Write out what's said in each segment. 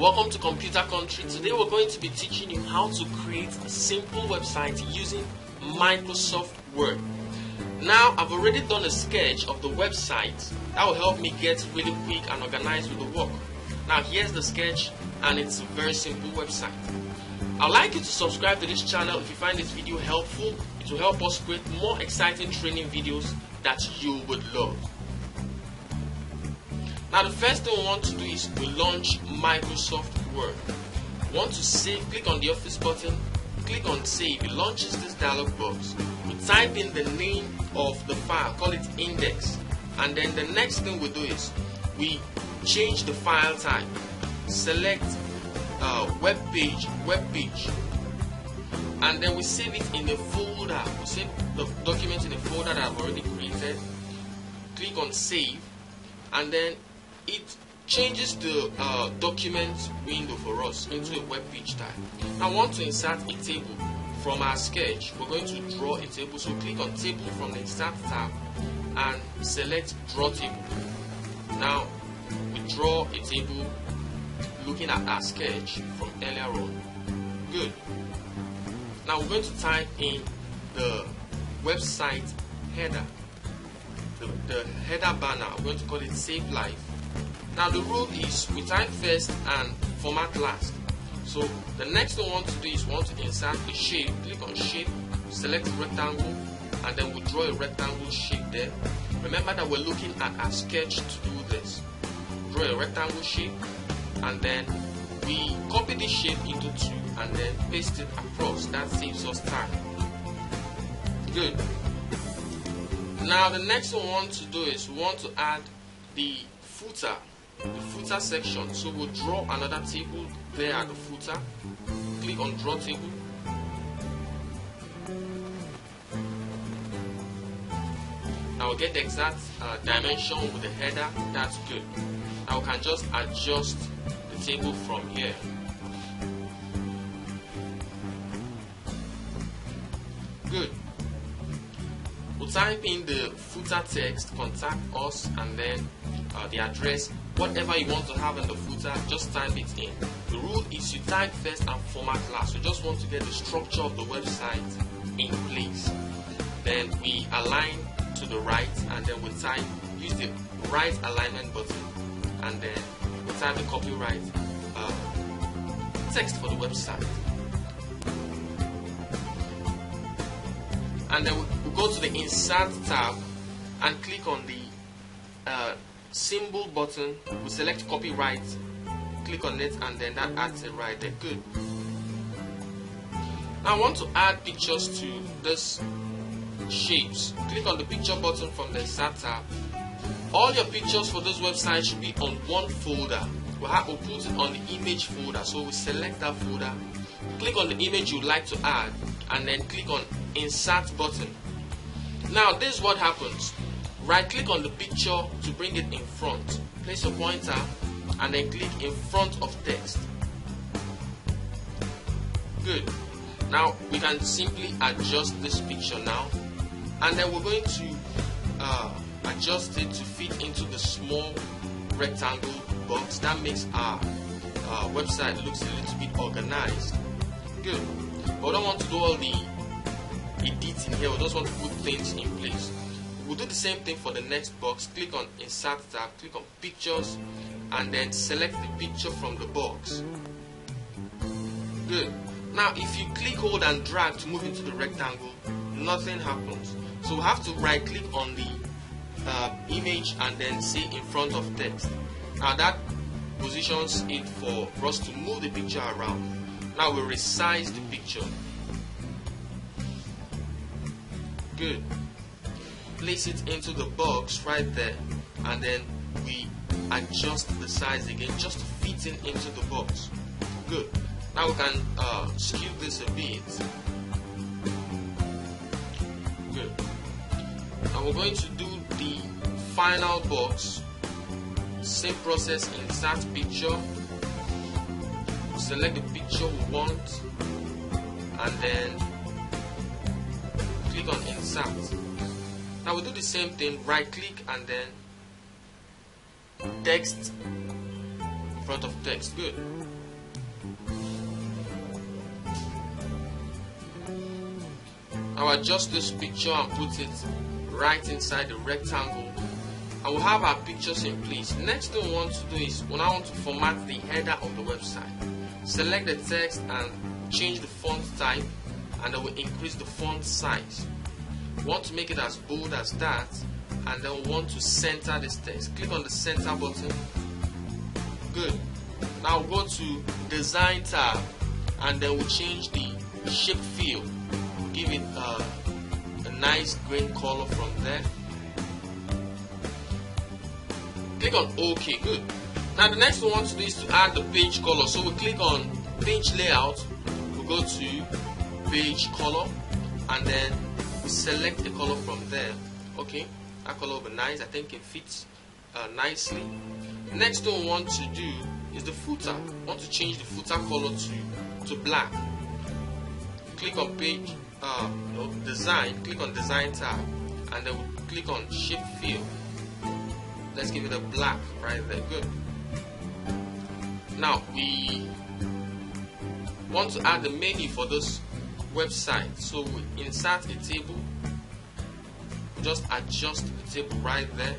Welcome to Computer Country. Today we're going to be teaching you how to create a simple website using Microsoft Word. Now, I've already done a sketch of the website that will help me get really quick and organized with the work. Now, here's the sketch, and it's a very simple website. I'd like you to subscribe to this channel if you find this video helpful. It will help us create more exciting training videos that you would love. Now, the first thing we want to do is to launch Microsoft Word. We want to save, click on the Office button, click on Save. It launches this dialog box. We type in the name of the file, call it index, and then the next thing we do is we change the file type, select web page, and then we save it in a folder. We save the document in a folder that I've already created. Click on Save, and then it changes the document window for us into a web page type. Now, I want to insert a table from our sketch. We're going to draw a table, so click on Table from the Insert tab and select Draw Table. Now, we draw a table looking at our sketch from earlier on. Good. Now, we're going to type in the website header, the header banner. We're going to call it Save Life. Now, the rule is we type first and format last. So the next thing we want to do is we want to insert a shape. Click on Shape, select Rectangle, and then we draw a rectangle shape there. Remember that we're looking at our sketch to do this. Draw a rectangle shape, and then we copy this shape into two and then paste it across. That saves us time. Good. Now, the next thing we want to do is we want to add the footer section. So we'll draw another table there at the footer. Click on Draw Table. Now we'll get the exact dimension with the header. That's good. Now we can just adjust the table from here. Good. We'll type in the footer text, contact us, and then the address. Whatever you want to have in the footer, just type it in. The rule is you type first and format last. We just want to get the structure of the website in place. Then we align to the right, and then we type, use the right alignment button, and then we type the copyright text for the website. And then we go to the Insert tab and click on the symbol button. We select Copyright, click on it, and then that adds it right there. Good. Now I want to add pictures to this shapes. Click on the Picture button from the Insert tab. All your pictures for this website should be on one folder. We'll put it on the Image folder, so we select that folder, click on the image you'd like to add, and then click on Insert button. Now, this is what happens. Right click on the picture to bring it in front. Place a pointer and then click in front of text. Good. Now we can simply adjust this picture now, and then we're going to adjust it to fit into the small rectangle box. That makes our website looks a little bit organized. Good. But we don't want to do all the edits in here. We just want to put things in place. We'll do the same thing for the next box. Click on Insert tab, click on Pictures, and then select the picture from the box. Good. Now, if you click, hold, and drag to move into the rectangle, nothing happens. So we have to right click on the image and then say in front of text. Now that positions it for us to move the picture around. Now we resize the picture. Good. Place it into the box right there, and then we adjust the size again just to fit in into the box. Good. Now we can skew this a bit. Good. Now we're going to do the final box. Same process. Insert picture. Select the picture we want, and then click on Insert. Now we do the same thing, right click and then text front of text. Good. I'll adjust this picture and put it right inside the rectangle, and we'll have our pictures in place. Next thing we want to do is we now want to format the header of the website. Select the text and change the font type, and then we'll increase the font size. We want to make it as bold as that, and then we want to center this text. Click on the center button. Good. Now we'll go to Design tab, and then we'll change the shape fill. Give it a nice green color from there. Click on OK. Good. Now the next thing we want to do is to add the page color. So we click on Page Layout. We go to Page Color, and then we select a color from there. Okay, that color will be nice. I think it fits nicely. Next thing we want to do is the footer. We want to change the footer color to black. Click on Page Design. Click on Design tab, and then we'll click on Shape Fill. Let's give it a black right there. Good. Now we want to add the menu for this website, so we insert a table. Just adjust the table right there.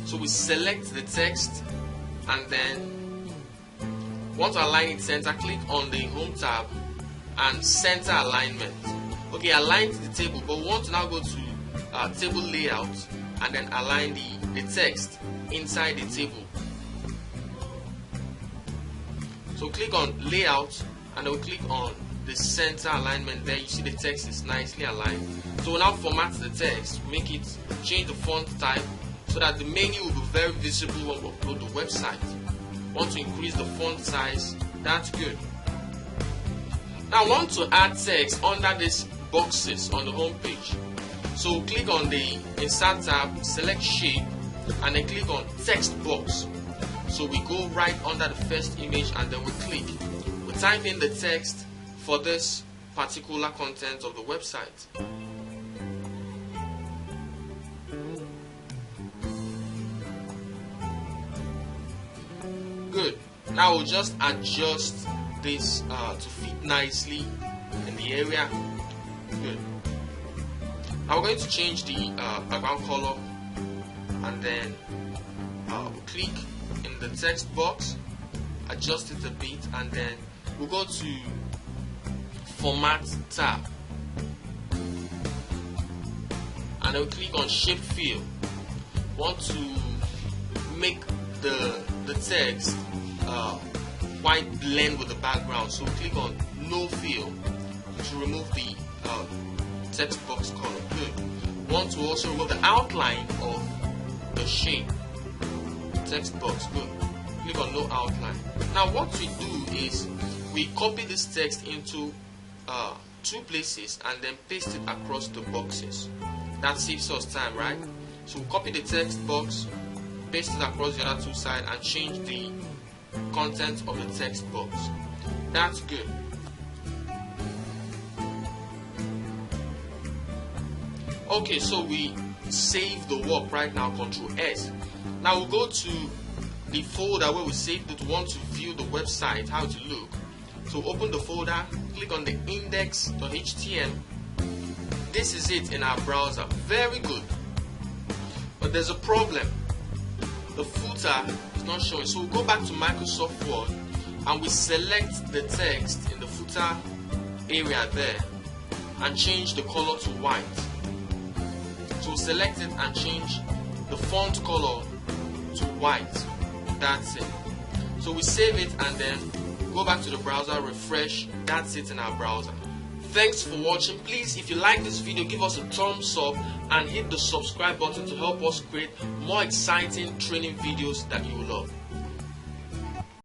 So we select the text, and then want to align it center. Click on the Home tab and Center Alignment. Okay, align to the table, but we want to now go to Table Layout and then align the text inside the table. So click on Layout, and then we click on the Center Alignment. There you see the text is nicely aligned. So we'll now format the text, make it, change the font type, so that the menu will be very visible when we upload the website. Want to increase the font size, that's good. Now I want to add text under these boxes on the home page. So click on the Insert tab, select Shape, and then click on Text Box. So we go right under the first image, and then we click. We type in the text for this particular content of the website. Good. Now we'll just adjust this to fit nicely in the area. Good. Now we're going to change the background color, and then we'll click in the text box, adjust it a bit, and then we'll go to Format tab, and then we'll click on Shape Fill. Want to make the text white blend with the background, so click on No Fill to remove the text box color. Good. Want to also remove the outline of the shape text box. Good. Click on No Outline. Now what we do is we copy this text into two places and then paste it across the boxes. That saves us time, right? So we copy the text box, paste it across the other two sides, and change the content of the text box. That's good. Okay, so we save the work right now, Ctrl S. Now we'll go to the folder where we saved it. We want to view the website, how it look. So open the folder, click on the index.html. This is it in our browser. Very good. But there's a problem. The footer is not showing. So we'll go back to Microsoft Word and we select the text in the footer area there and change the color to white. So select it and change the font color to white. That's it. So we save it and then go back to the browser, refresh. That's it in our browser. Thanks for watching. Please, if you like this video, give us a thumbs up and hit the subscribe button to help us create more exciting training videos that you will love.